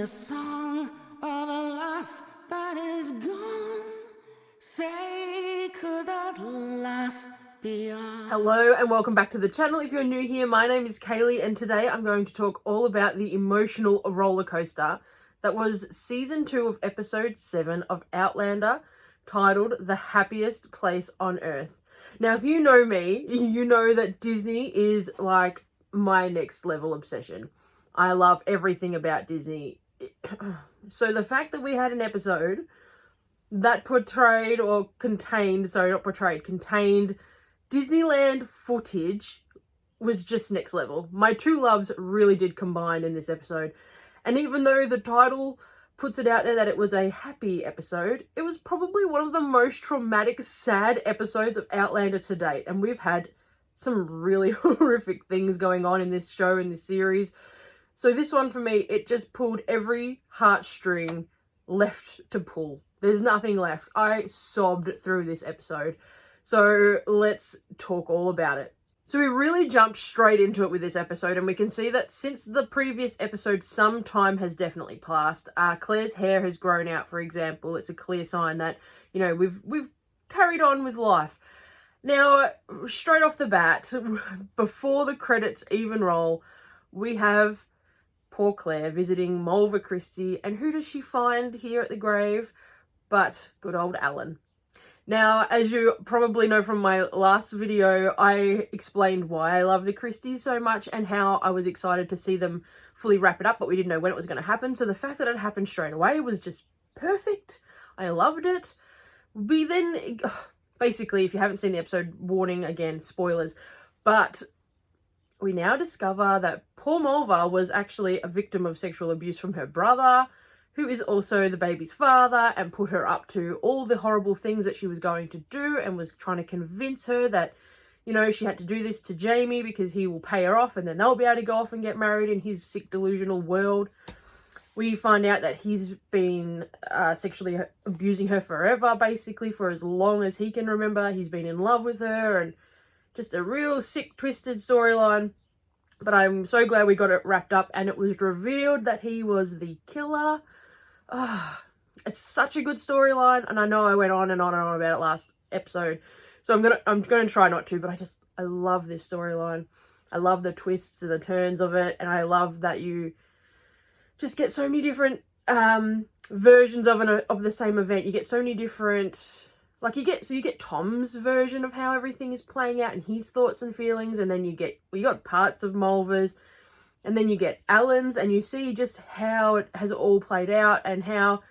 a song of a lass that is gone. Say, could that lass be on? Hello and welcome back to the channel. If you're new here, my name is Kaylee and today I'm going to talk all about the emotional roller coaster that was season 2 of episode 7 of Outlander, titled The Happiest Place on Earth. Now, if you know me, you know that Disney is like my next level obsession. I love everything about Disney. So the fact that we had an episode that contained Disneyland footage was just next level. My two loves really did combine in this episode. And even though the title puts it out there that it was a happy episode, it was probably one of the most traumatic, sad episodes of Outlander to date. And we've had some really horrific things going on in this show, in this series. So this one for me, it just pulled every heartstring left to pull. There's nothing left. I sobbed through this episode. So let's talk all about it. So we really jumped straight into it with this episode, and we can see that since the previous episode, some time has definitely passed. Claire's hair has grown out, for example. It's a clear sign that, you know, we've carried on with life. Now, straight off the bat, before the credits even roll, we have poor Claire visiting Malva Christie, and who does she find here at the grave but good old Alan. Now, as you probably know from my last video, I explained why I love the Christies so much and how I was excited to see them fully wrap it up, but we didn't know when it was going to happen. So the fact that it happened straight away was just perfect. I loved it. We then, basically, if you haven't seen the episode, warning again, spoilers, but we now discover that poor Malva was actually a victim of sexual abuse from her brother, who is also the baby's father, and put her up to all the horrible things that she was going to do and was trying to convince her that, you know, she had to do this to Jamie because he will pay her off and then they'll be able to go off and get married in his sick, delusional world. We find out that he's been sexually abusing her forever, basically, for as long as he can remember. He's been in love with her, and just a real sick, twisted storyline. But I'm so glad we got it wrapped up and it was revealed that he was the killer. It's such a good storyline, and I know I went on and on and on about it last episode, so I'm gonna try not to, but I love this storyline. I love the twists and the turns of it, and I love that you just get so many different versions of the same event. You get so many different, like you get Tom's version of how everything is playing out and his thoughts and feelings, and then you got parts of Malva's. And then you get Alan's, and you see just how it has all played out and how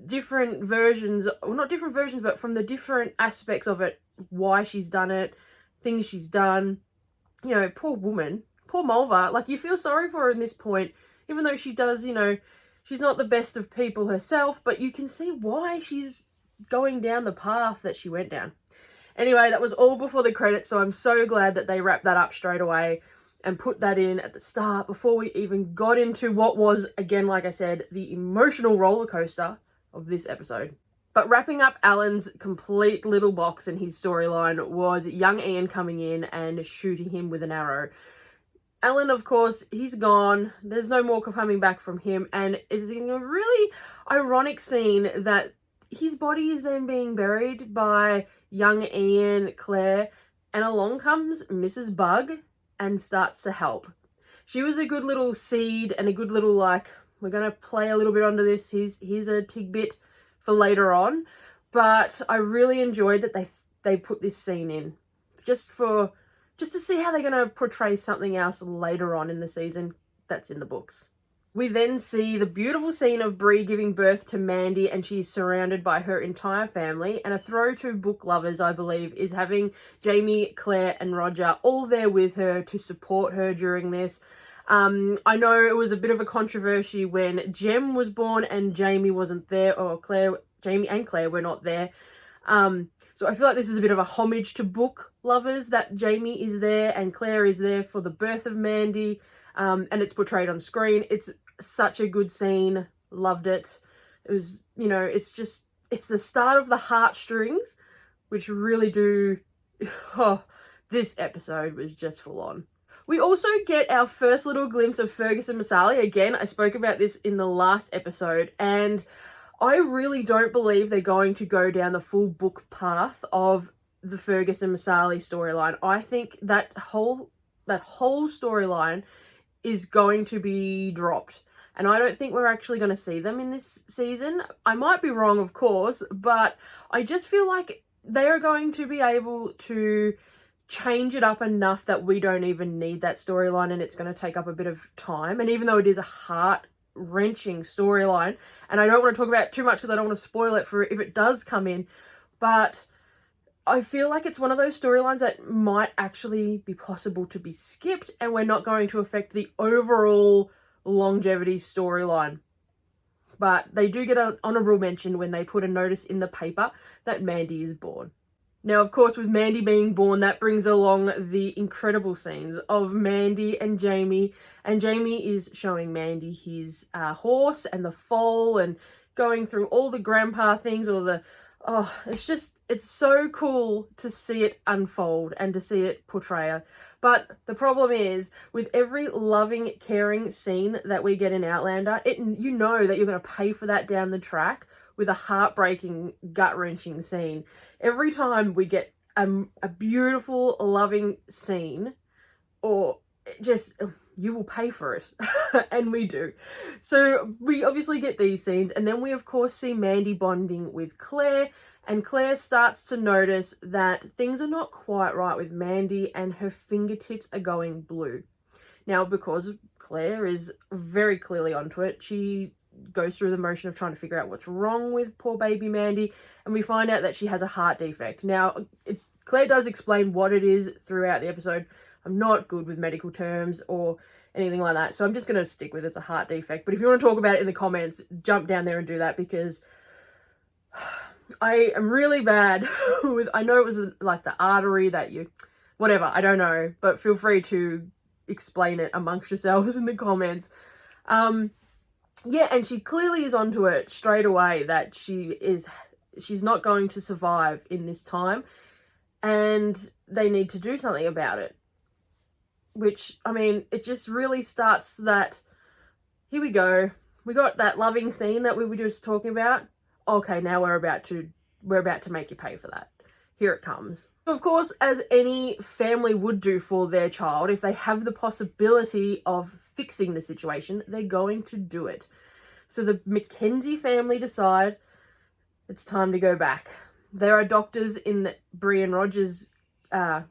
different versions, well, not different versions, but from the different aspects of it, why she's done it, things she's done. You know, poor woman, poor Malva, like you feel sorry for her in this point, even though she does, you know, she's not the best of people herself, but you can see why she's going down the path that she went down. Anyway, that was all before the credits, so I'm so glad that they wrapped that up straight away and put that in at the start before we even got into what was, again, like I said, the emotional roller coaster of this episode. But wrapping up Alan's complete little box and his storyline was young Ian coming in and shooting him with an arrow. Alan, of course, he's gone. There's no more coming back from him, and it's in a really ironic scene that his body is then being buried by young Ian, Claire, and along comes Mrs. Bug and starts to help. She was a good little seed and a good little, like, we're going to play a little bit onto this. Here's a tidbit for later on. But I really enjoyed that they put this scene in just to see how they're going to portray something else later on in the season that's in the books. We then see the beautiful scene of Bree giving birth to Mandy, and she's surrounded by her entire family. And a throw to book lovers, I believe, is having Jamie, Claire and Roger all there with her to support her during this. I know it was a bit of a controversy when Jem was born and Jamie wasn't there, or Jamie and Claire were not there. So I feel like this is a bit of a homage to book lovers, that Jamie is there and Claire is there for the birth of Mandy. And it's portrayed on screen. It's such a good scene. Loved it. It was, you know, it's the start of the heartstrings, which really do, this episode was just full on. We also get our first little glimpse of Fergus and Masali. Again, I spoke about this in the last episode, and I really don't believe they're going to go down the full book path of the Fergus and Masali storyline. I think that whole storyline is going to be dropped. And I don't think we're actually going to see them in this season. I might be wrong, of course, but I just feel like they are going to be able to change it up enough that we don't even need that storyline, and it's going to take up a bit of time. And even though it is a heart-wrenching storyline, and I don't want to talk about it too much because I don't want to spoil it for if it does come in, but I feel like it's one of those storylines that might actually be possible to be skipped, and we're not going to affect the overall longevity storyline. But they do get an honourable mention when they put a notice in the paper that Mandy is born. Now, of course, with Mandy being born, that brings along the incredible scenes of Mandy and Jamie is showing Mandy his horse and the foal and going through all the grandpa things, it's so cool to see it unfold and to see it portray. But the problem is, with every loving, caring scene that we get in Outlander, you know that you're going to pay for that down the track with a heartbreaking, gut-wrenching scene. Every time we get a beautiful, loving scene, or just, you will pay for it. And we do. So we obviously get these scenes, and then we of course see Mandy bonding with Claire, and Claire starts to notice that things are not quite right with Mandy, and her fingertips are going blue. Now, because Claire is very clearly onto it, she goes through the motion of trying to figure out what's wrong with poor baby Mandy, and we find out that she has a heart defect. Now, Claire does explain what it is throughout the episode. I'm not good with medical terms or anything like that, so I'm just going to stick with it's a heart defect. But if you want to talk about it in the comments, jump down there and do that, because I am really bad with, I know it was like the artery that whatever, I don't know, but feel free to explain it amongst yourselves in the comments. Yeah, and she clearly is onto it straight away that she's not going to survive in this time, and they need to do something about it. Which, I mean, it just really starts that, here we go, we got that loving scene that we were just talking about. Okay, now we're about to make you pay for that. Here it comes. Of course, as any family would do for their child, if they have the possibility of fixing the situation, they're going to do it. So the Mackenzie family decide it's time to go back. There are doctors in Bree and Roger's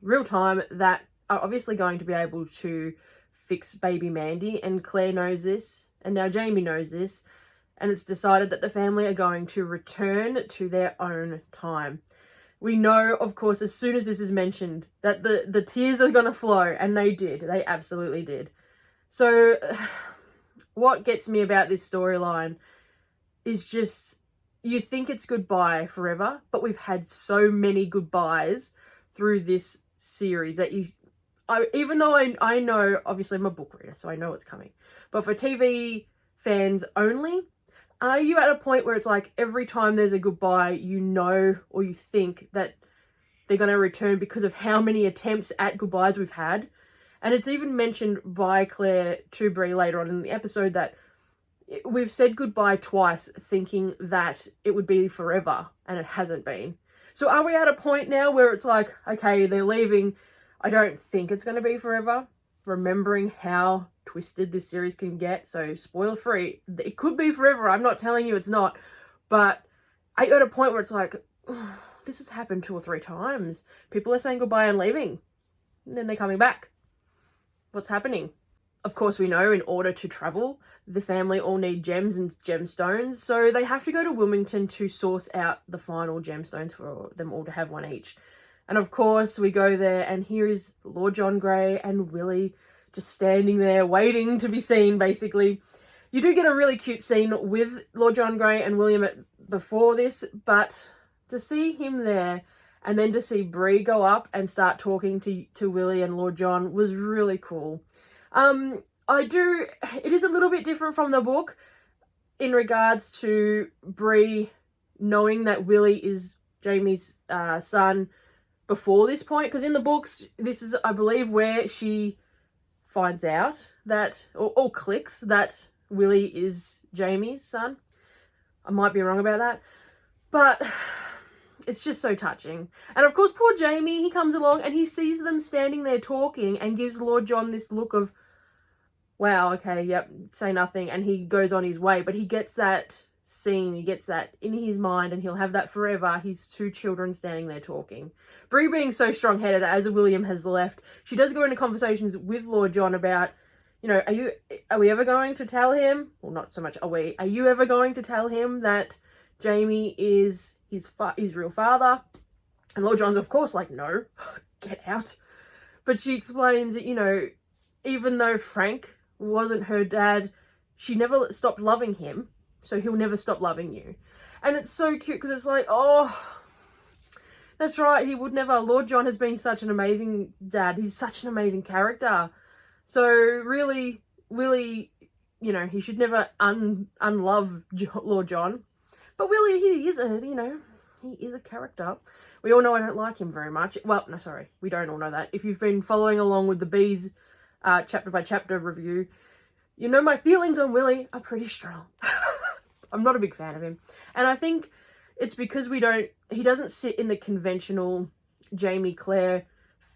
real time that are obviously going to be able to fix baby Mandy, and Claire knows this, and now Jamie knows this, and it's decided that the family are going to return to their own time. We know, of course, as soon as this is mentioned, that the tears are going to flow, and they did. They absolutely did. So what gets me about this storyline is just, you think it's goodbye forever, but we've had so many goodbyes through this series that even though I know, obviously I'm a book reader, so I know what's coming, but for TV fans only, are you at a point where it's like every time there's a goodbye, you know, or you think that they're going to return because of how many attempts at goodbyes we've had? And it's even mentioned by Claire to Bree later on in the episode that we've said goodbye twice thinking that it would be forever, and it hasn't been. So are we at a point now where it's like, okay, they're leaving, I don't think it's going to be forever, remembering how twisted this series can get, so spoiler free, it could be forever, I'm not telling you it's not, but are you at a point where it's like, oh, this has happened 2 or 3 times, people are saying goodbye and leaving, and then they're coming back, what's happening? Of course, we know in order to travel, the family all need gems and gemstones, so they have to go to Wilmington to source out the final gemstones for them all to have one each. And of course, we go there, and here is Lord John Grey and Willie just standing there waiting to be seen, basically. You do get a really cute scene with Lord John Grey and William before this, but to see him there and then to see Bree go up and start talking to Willie and Lord John was really cool. It is a little bit different from the book in regards to Bree knowing that Willie is Jamie's son before this point, because in the books, this is, I believe, where she finds out that, or clicks that Willie is Jamie's son. I might be wrong about that, but it's just so touching. And of course, poor Jamie, he comes along and he sees them standing there talking and gives Lord John this look of, wow, okay, yep, say nothing, and he goes on his way. But he gets that scene, he gets that in his mind, and he'll have that forever, his two children standing there talking. Bree being so strong-headed as William has left, she does go into conversations with Lord John about, you know, are we ever going to tell him, well, not so much are you ever going to tell him that Jamie is his real father? And Lord John's of course like, no, get out. But she explains that, you know, even though Frank wasn't her dad, she never stopped loving him, so he'll never stop loving you. And it's so cute because it's like, oh, that's right, he would never. Lord John has been such an amazing dad. He's such an amazing character. So really, Willie, you know, he should never unlove Lord John. But Willie, he is a character. We all know I don't like him very much. Well, no, sorry, we don't all know that. If you've been following along with the Bees chapter by chapter review, you know my feelings on Willie are pretty strong. I'm not a big fan of him. And I think it's because he doesn't sit in the conventional Jamie Claire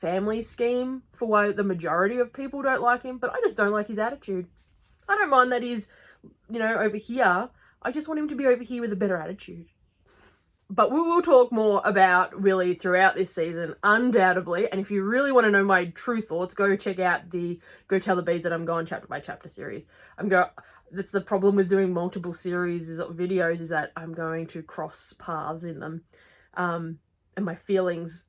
family scheme for why the majority of people don't like him, but I just don't like his attitude. I don't mind that he's, you know, over here. I just want him to be over here with a better attitude. But we will talk more about Willie throughout this season, undoubtedly. And if you really want to know my true thoughts, go check out the Go Tell the Bees That I'm Gone chapter by chapter series. That's the problem with doing multiple videos is that I'm going to cross paths in them. And my feelings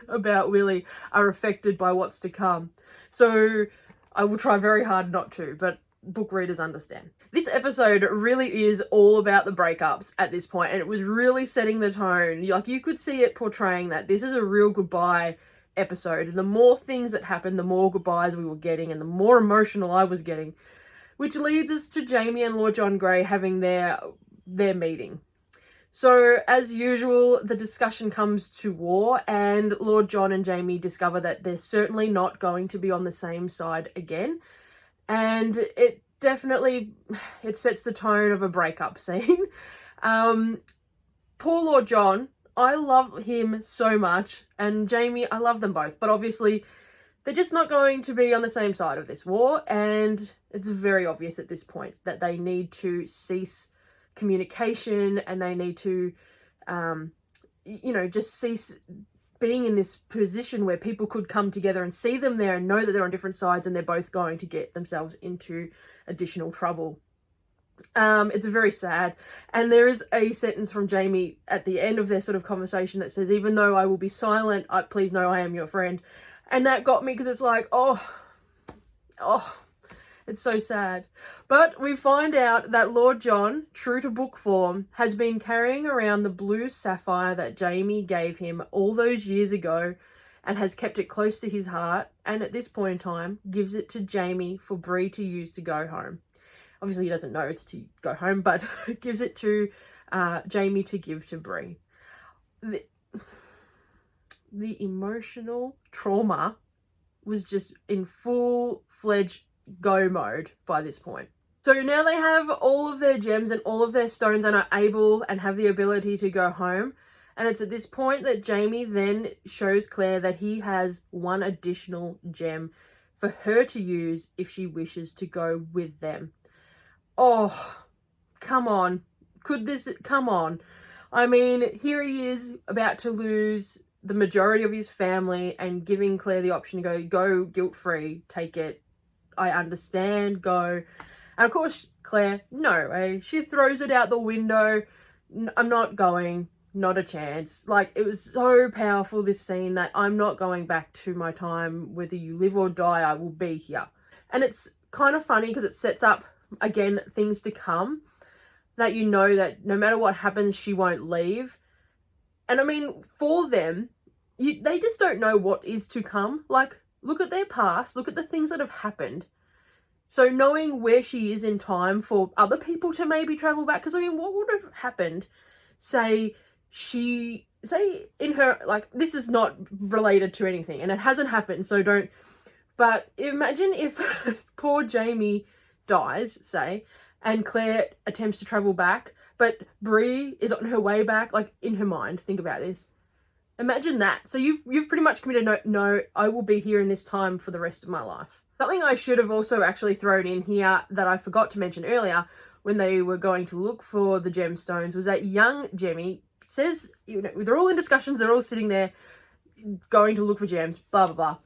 about Willie are affected by what's to come. So I will try very hard not to, but book readers understand. This episode really is all about the breakups at this point, and it was really setting the tone. Like, you could see it portraying that this is a real goodbye episode. And the more things that happened, the more goodbyes we were getting, and the more emotional I was getting, which leads us to Jamie and Lord John Grey having their meeting. So, as usual, the discussion comes to war, and Lord John and Jamie discover that they're certainly not going to be on the same side again. And it sets the tone of a breakup scene. Poor Lord John, I love him so much, and Jamie, I love them both, but obviously they're just not going to be on the same side of this war, and it's very obvious at this point that they need to cease communication, and they need to, just cease being in this position where people could come together and see them there and know that they're on different sides and they're both going to get themselves into additional trouble. It's very sad. And there is a sentence from Jamie at the end of their sort of conversation that says, even though I will be silent, please know I am your friend. And that got me because it's like, oh, it's so sad. But we find out that Lord John, true to book form, has been carrying around the blue sapphire that Jamie gave him all those years ago and has kept it close to his heart, and at this point in time gives it to Jamie for Bree to use to go home. Obviously he doesn't know it's to go home, but gives it to Jamie to give to Bree. The emotional trauma was just in full-fledged go mode by this point. So now they have all of their gems and all of their stones and are able and have the ability to go home. And it's at this point that Jamie then shows Claire that he has one additional gem for her to use if she wishes to go with them. Oh, come on. Come on. I mean, here he is about to lose the majority of his family and giving Claire the option to go guilt-free, take it. I understand, go. And of course, Claire, no, she throws it out the window. I'm not going, not a chance. Like, it was so powerful, this scene, that I'm not going back to my time. Whether you live or die, I will be here. And it's kind of funny because it sets up, again, things to come, that you know that no matter what happens, she won't leave. And I mean, for them, they just don't know what is to come. Like, look at their past, look at the things that have happened. So knowing where she is in time for other people to maybe travel back, because I mean, what would have happened, say in her, like, this is not related to anything and it hasn't happened, so don't But imagine if poor Jamie dies, say, and Claire attempts to travel back, but Bree is on her way back, like in her mind. Think about this. Imagine that. So you've pretty much committed, no, I will be here in this time for the rest of my life. Something I should have also actually thrown in here that I forgot to mention earlier when they were going to look for the gemstones was that young Jemmy says, you know, they're all in discussions, they're all sitting there going to look for gems, blah, blah, blah.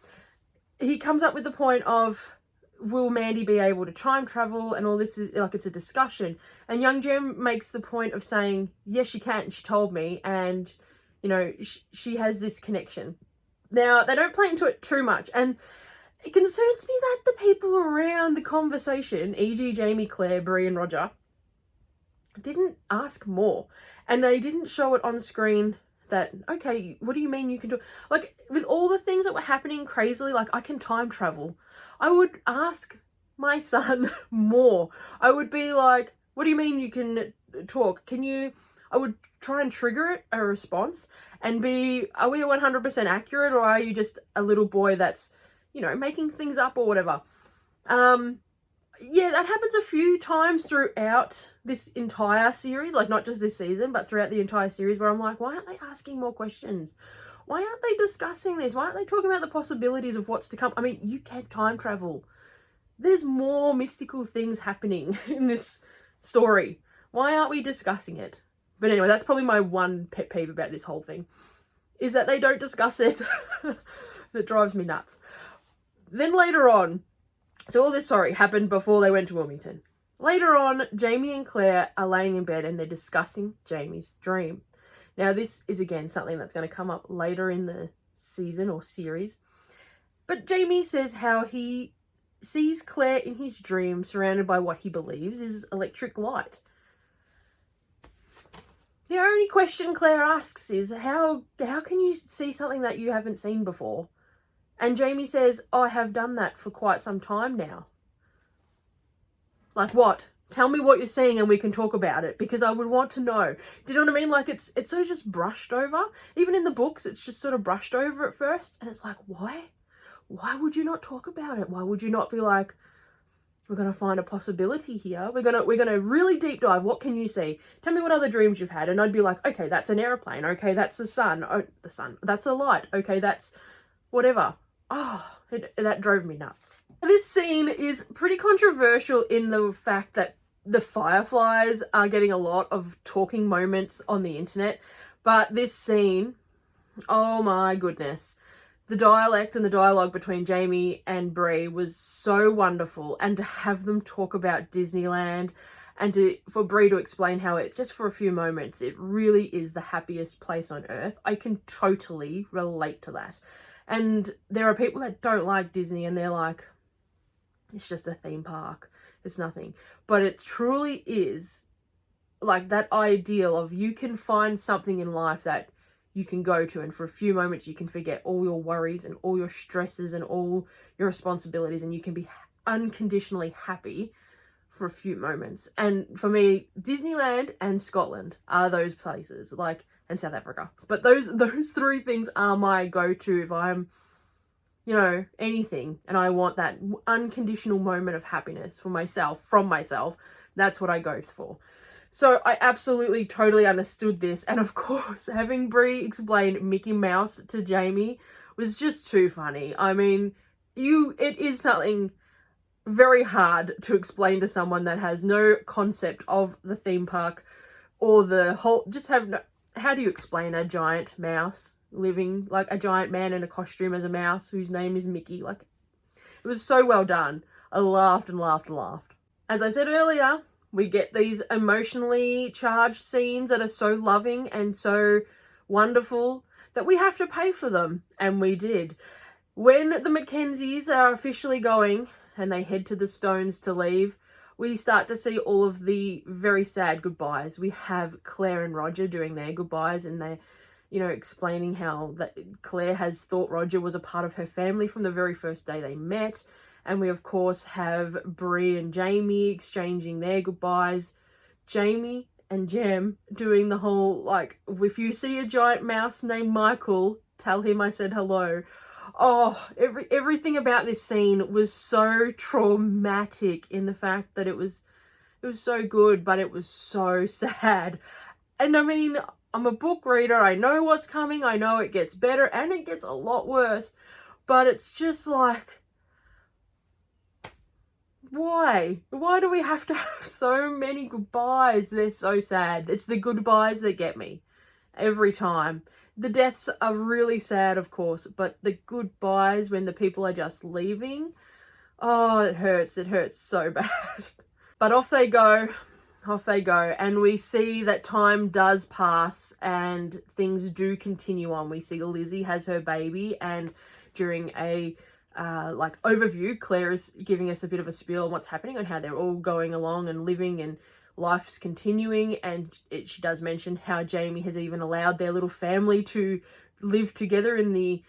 He comes up with the point of, will Mandy be able to time travel, and all this is like, it's a discussion. And young Jem makes the point of saying, yes, she can, she told me, and you know, she has this connection. Now, they don't play into it too much, and it concerns me that the people around the conversation, e.g. Jamie, Claire, Bree and Roger, didn't ask more. And they didn't show it on screen that, okay, what do you mean you can do? Like, with all the things that were happening crazily, like, I can time travel. I would ask my son more. I would be like, what do you mean you can talk? Can you... I would try and trigger it, a response, and be, are we 100% accurate, or are you just a little boy that's, you know, making things up or whatever? Yeah, that happens a few times throughout this entire series, like not just this season, but throughout the entire series, where I'm like, why aren't they asking more questions? Why aren't they discussing this? Why aren't they talking about the possibilities of what's to come? I mean, you can time travel. There's more mystical things happening in this story. Why aren't we discussing it? But anyway, that's probably my one pet peeve about this whole thing, is that they don't discuss it. That drives me nuts. Then later on, so all this, happened before they went to Wilmington. Later on, Jamie and Claire are laying in bed and they're discussing Jamie's dream. Now, this is, again, something that's going to come up later in the season or series. But Jamie says how he sees Claire in his dream surrounded by what he believes is electric light. The only question Claire asks is, how can you see something that you haven't seen before? And Jamie says, I have done that for quite some time now. Like what? Tell me what you're seeing and we can talk about it, because I would want to know. Do you know what I mean? Like it's so just brushed over. Even in the books, it's just sort of brushed over at first. And it's like, why? Why would you not talk about it? Why would you not be like, we're going to find a possibility here. We're going to really deep dive. What can you see? Tell me what other dreams you've had. And I'd be like, okay, that's an airplane. Okay, that's the sun. Oh, the sun. That's a light. Okay, that's whatever. Oh, that drove me nuts. This scene is pretty controversial in the fact that the Fireflies are getting a lot of talking moments on the internet. But this scene, oh my goodness. The dialect and the dialogue between Jamie and Bree was so wonderful, and to have them talk about Disneyland and for Bree to explain how it, just for a few moments, it really is the happiest place on earth. I can totally relate to that. And there are people that don't like Disney and they're like, it's just a theme park. It's nothing. But it truly is like that ideal of you can find something in life that you can go to, and for a few moments you can forget all your worries and all your stresses and all your responsibilities, and you can be unconditionally happy for a few moments. And for me, Disneyland and Scotland are those places, like, and South Africa. But those three things are my go-to if I'm, you know, anything, and I want that unconditional moment of happiness for myself, from myself. That's what I go for. So I absolutely totally understood this. And of course, having Bree explain Mickey Mouse to Jamie was just too funny. I mean, it is something very hard to explain to someone that has no concept of the theme park or the whole, how do you explain a giant mouse living, like a giant man in a costume as a mouse whose name is Mickey? Like, it was so well done. I laughed and laughed and laughed. As I said earlier, we get these emotionally charged scenes that are so loving and so wonderful that we have to pay for them. And we did. When the Mackenzies are officially going and they head to the Stones to leave, we start to see all of the very sad goodbyes. We have Claire and Roger doing their goodbyes, and they're, you know, explaining how that Claire has thought Roger was a part of her family from the very first day they met. And we, of course, have Bree and Jamie exchanging their goodbyes. Jamie and Jem doing the whole, like, if you see a giant mouse named Michael, tell him I said hello. Oh, everything about this scene was so traumatic in the fact that it was so good, but it was so sad. And I mean, I'm a book reader, I know what's coming, I know it gets better, and it gets a lot worse, but it's just like, why? Why do we have to have so many goodbyes? They're so sad. It's the goodbyes that get me every time. The deaths are really sad, of course, but the goodbyes when the people are just leaving, oh, it hurts so bad. But off they go, and we see that time does pass and things do continue on. We see Lizzie has her baby, and during a overview, Claire is giving us a bit of a spiel on what's happening and how they're all going along and living and life's continuing, and she does mention how Jamie has even allowed their little family to live together in the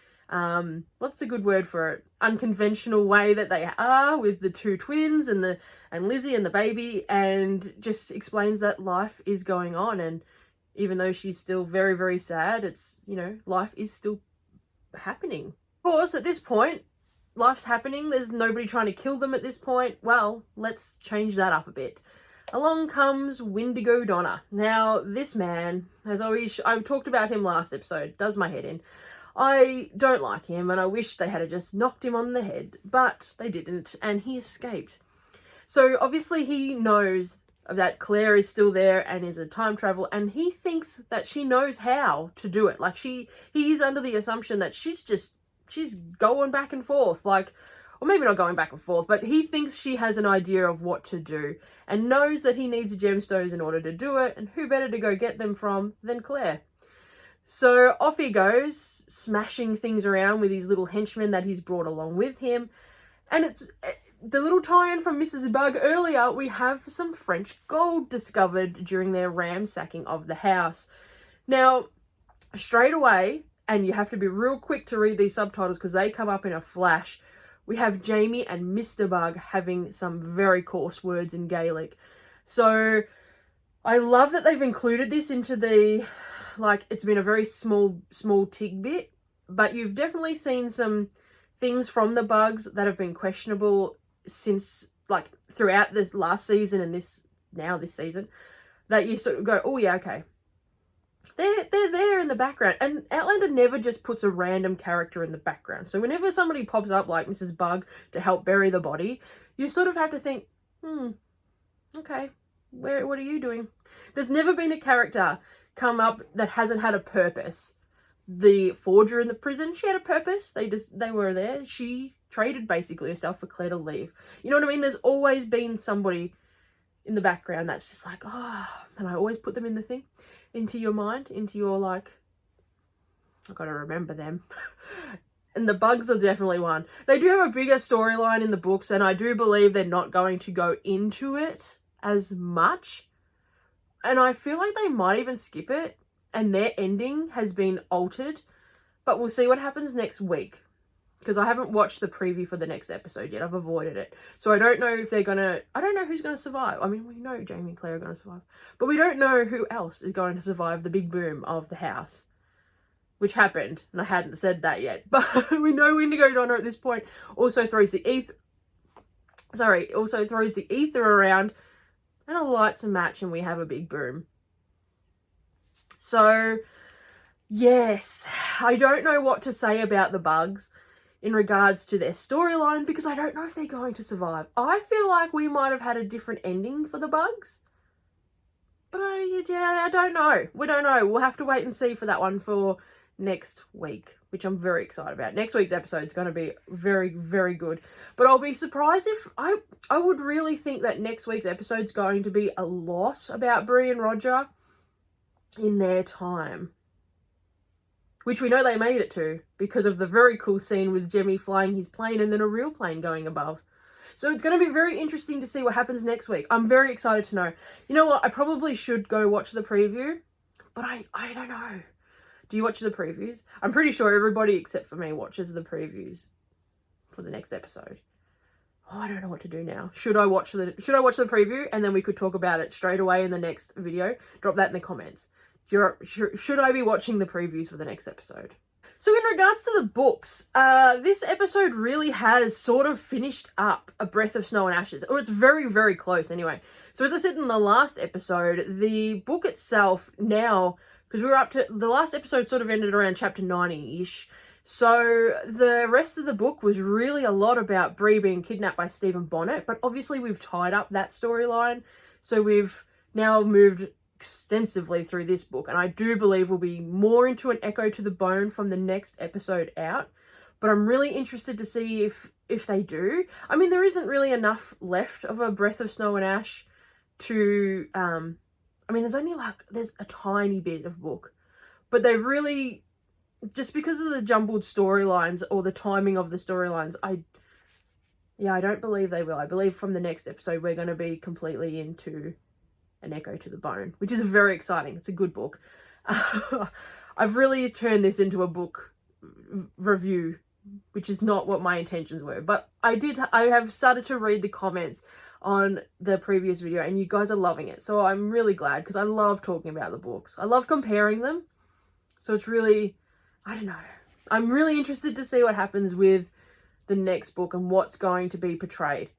what's a good word for it, unconventional way that they are, with the two twins and Lizzie and the baby, and just explains that life is going on, and even though she's still very, very sad, it's, you know, life is still happening. Of course, at this point, life's happening, there's nobody trying to kill them at this point. Well, let's change that up a bit. Along comes Wendigo Donna. Now, this man, as I've talked about him last episode, does my head in. I don't like him, and I wish they had just knocked him on the head, but they didn't, and he escaped. So obviously he knows that Claire is still there and is a time travel, and he thinks that she knows how to do it. Like, he's under the assumption that she's going back and forth, like, or maybe not going back and forth, but he thinks she has an idea of what to do and knows that he needs gemstones in order to do it, and who better to go get them from than Claire. So off he goes, smashing things around with his little henchmen that he's brought along with him. And it's the little tie-in from Mrs. Bug earlier, we have some French gold discovered during their ransacking of the house. Now, straight away, and you have to be real quick to read these subtitles because they come up in a flash, we have Jamie and Mr. Bug having some very coarse words in Gaelic. So I love that they've included this into the, like, it's been a very small tidbit, but you've definitely seen some things from the Bugs that have been questionable since, like, throughout this last season and this season, that you sort of go, oh yeah, okay. They're there in the background, and Outlander never just puts a random character in the background. So whenever somebody pops up like Mrs. Bug to help bury the body, you sort of have to think, okay, what are you doing? There's never been a character come up that hasn't had a purpose. The forger in the prison, she had a purpose. They were there. She traded basically herself for Claire to leave. You know what I mean? There's always been somebody in the background that's just like, oh, and I always put them in the thing, into your mind, into your, like, I've got to remember them. And the Bugs are definitely one. They do have a bigger storyline in the books, and I do believe they're not going to go into it as much. And I feel like they might even skip it, and their ending has been altered. But we'll see what happens next week, because I haven't watched the preview for the next episode yet. I've avoided it. So I don't know if they're gonna, I don't know who's gonna survive. I mean, we know Jamie and Claire are gonna survive, but we don't know who else is going to survive the big boom of the house, which happened, and I hadn't said that yet. But we know Wendigo Donna at this point also throws the ether around, and a lights a match, and we have a big boom. So yes, I don't know what to say about the Bugs in regards to their storyline, because I don't know if they're going to survive. I feel like we might have had a different ending for the Bugs, but I don't know. We don't know. We'll have to wait and see for that one for next week, which I'm very excited about. Next week's episode is going to be very, very good, but I'll be surprised if I would really think that next week's episode is going to be a lot about Bree and Roger in their time, which we know they made it to because of the very cool scene with Jemmy flying his plane and then a real plane going above. So it's going to be very interesting to see what happens next week. I'm very excited to know. You know what? I probably should go watch the preview, but I don't know. Do you watch the previews? I'm pretty sure everybody except for me watches the previews for the next episode. Oh, I don't know what to do now. Should I watch the preview and then we could talk about it straight away in the next video? Drop that in the comments. Should I be watching the previews for the next episode? So in regards to the books, this episode really has sort of finished up A Breath of Snow and Ashes, or it's very, very close anyway. So as I said in the last episode, the book itself now, because we were up to, the last episode sort of ended around chapter 90-ish, so the rest of the book was really a lot about Bree being kidnapped by Stephen Bonnet, but obviously we've tied up that storyline, so we've now moved extensively through this book, and I do believe we'll be more into an Echo to the Bone from the next episode out, but I'm really interested to see if they do. I mean, there isn't really enough left of A Breath of Snow and Ash to I mean, there's a tiny bit of book, but they've really, just because of the jumbled storylines or the timing of the storylines, I don't believe they will. I believe from the next episode we're going to be completely into An Echo to the Bone, which is very exciting. It's a good book. I've really turned this into a book review, which is not what my intentions were, but I have started to read the comments on the previous video and you guys are loving it, so I'm really glad, because I love talking about the books. I love comparing them, so it's really, I don't know, I'm really interested to see what happens with the next book and what's going to be portrayed.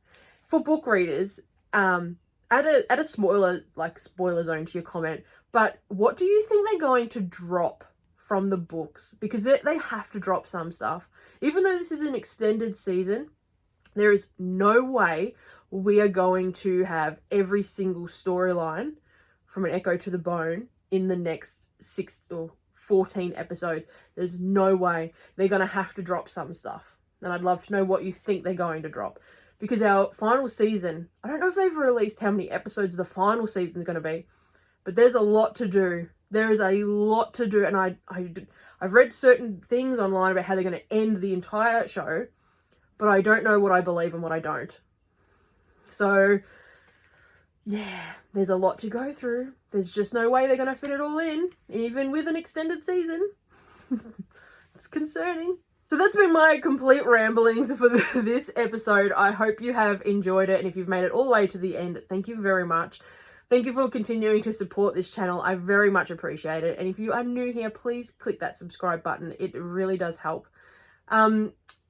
For book readers, add a spoiler zone to your comment, but what do you think they're going to drop from the books? Because they have to drop some stuff. Even though this is an extended season, there is no way we are going to have every single storyline from An Echo to the Bone in the next 6 or 14 episodes. There's no way. They're going to have to drop some stuff. And I'd love to know what you think they're going to drop. Because our final season, I don't know if they've released how many episodes the final season is going to be, but there's a lot to do. There is a lot to do, and I've read certain things online about how they're going to end the entire show, but I don't know what I believe and what I don't. So, yeah, there's a lot to go through. There's just no way they're going to fit it all in, even with an extended season. It's concerning. So that's been my complete ramblings for this episode. I hope you have enjoyed it, and if you've made it all the way to the end, thank you very much. Thank you for continuing to support this channel. I very much appreciate it. And if you are new here, please click that subscribe button. It really does help.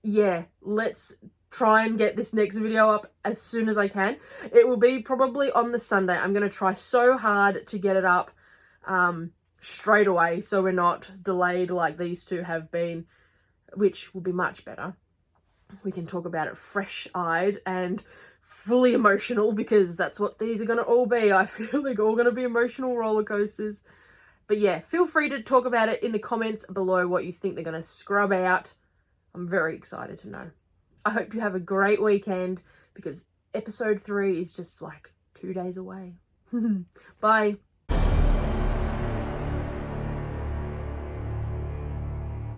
Yeah, let's try and get this next video up as soon as I can. It will be probably on the Sunday. I'm going to try so hard to get it up straight away so we're not delayed like these two have been, which will be much better. We can talk about it fresh-eyed and fully emotional, because that's what these are going to all be. I feel like all going to be emotional roller coasters. But yeah, feel free to talk about it in the comments below, what you think they're going to scrub out. I'm very excited to know. I hope you have a great weekend, because episode 3 is just like 2 days away. Bye.